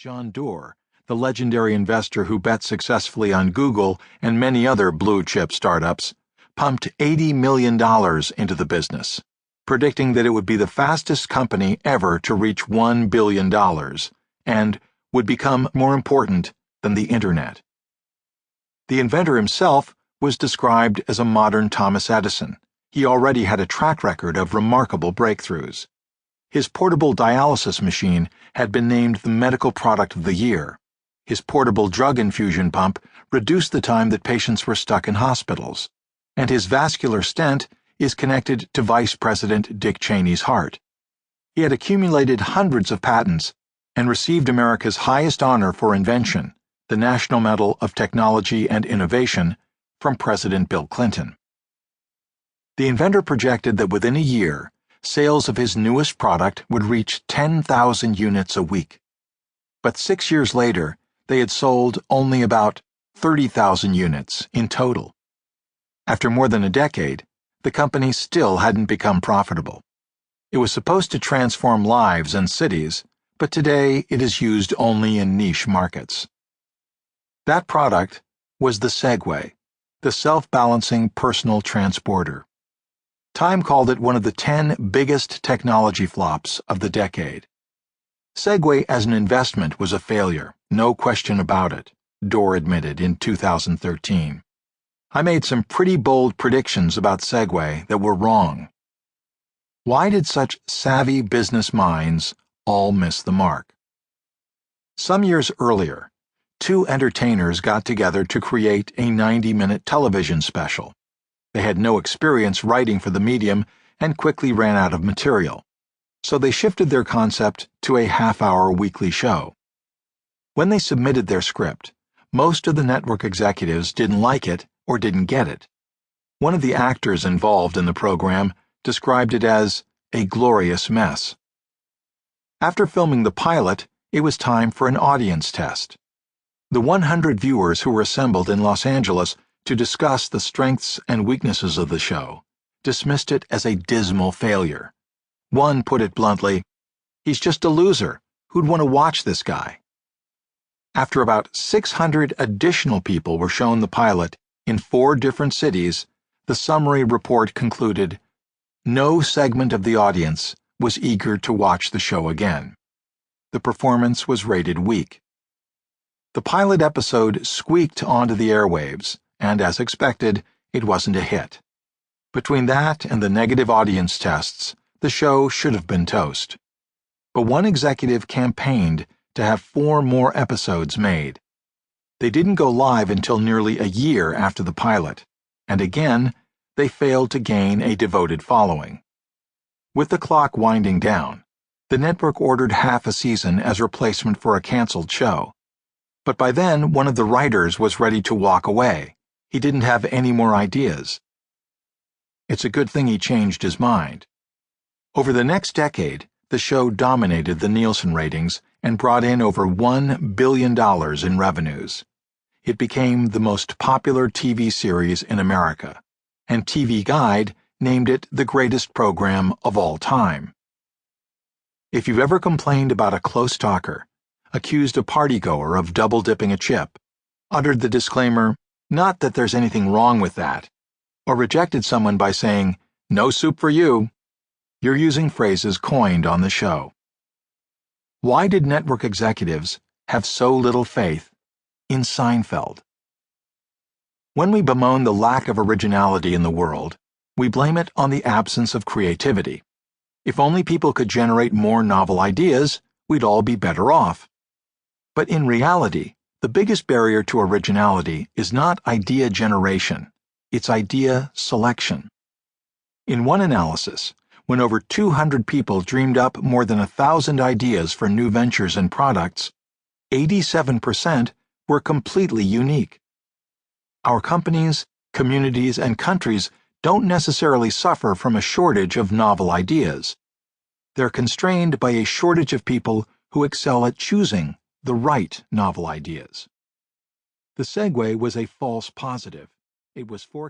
John Doerr, the legendary investor who bet successfully on Google and many other blue-chip startups, pumped $80 million into the business, predicting that it would be the fastest company ever to reach $1 billion and would become more important than the Internet. The inventor himself was described as a modern Thomas Edison. He already had a track record of remarkable breakthroughs. His portable dialysis machine had been named the medical product of the year. His portable drug infusion pump reduced the time that patients were stuck in hospitals. And his vascular stent is connected to Vice President Dick Cheney's heart. He had accumulated hundreds of patents and received America's highest honor for invention, the National Medal of Technology and Innovation, from President Bill Clinton. The inventor projected that within a year, sales of his newest product would reach 10,000 units a week. But 6 years later, they had sold only about 30,000 units in total. After more than a decade, the company still hadn't become profitable. It was supposed to transform lives and cities, but today it is used only in niche markets. That product was the Segway, the self-balancing personal transporter. Time called it one of the 10 biggest technology flops of the decade. Segway as an investment was a failure, no question about it, Doerr admitted in 2013. I made some pretty bold predictions about Segway that were wrong. Why did such savvy business minds all miss the mark? Some years earlier, two entertainers got together to create a 90-minute television special. They had no experience writing for the medium and quickly ran out of material, so they shifted their concept to a half-hour weekly show. When they submitted their script, most of the network executives didn't like it or didn't get it. One of the actors involved in the program described it as a glorious mess. After filming the pilot, it was time for an audience test. The 100 viewers who were assembled in Los Angeles to discuss the strengths and weaknesses of the show dismissed it as a dismal failure. One put it bluntly, "He's just a loser. Who'd want to watch this guy?" After about 600 additional people were shown the pilot in 4 different cities, the summary report concluded, no segment of the audience was eager to watch the show again. The performance was rated weak. The pilot episode squeaked onto the airwaves, and as expected, it wasn't a hit. Between that and the negative audience tests, the show should have been toast. But one executive campaigned to have 4 more episodes made. They didn't go live until nearly a year after the pilot, and again, they failed to gain a devoted following. With the clock winding down, the network ordered half a season as replacement for a canceled show. But by then, one of the writers was ready to walk away. He didn't have any more ideas. It's a good thing he changed his mind. Over the next decade, the show dominated the Nielsen ratings and brought in over $1 billion in revenues. It became the most popular TV series in America, and TV Guide named it the greatest program of all time. If you've ever complained about a close talker, accused a partygoer of double-dipping a chip, uttered the disclaimer, "Not that there's anything wrong with that," or rejected someone by saying, "No soup for you," you're using phrases coined on the show. Why did network executives have so little faith in Seinfeld? When we bemoan the lack of originality in the world, we blame it on the absence of creativity. If only people could generate more novel ideas, we'd all be better off. But in reality, the biggest barrier to originality is not idea generation, it's idea selection. In one analysis, when over 200 people dreamed up more than 1,000 ideas for new ventures and products, 87% were completely unique. Our companies, communities, and countries don't necessarily suffer from a shortage of novel ideas. They're constrained by a shortage of people who excel at choosing the right novel ideas. The Segway was a false positive. It was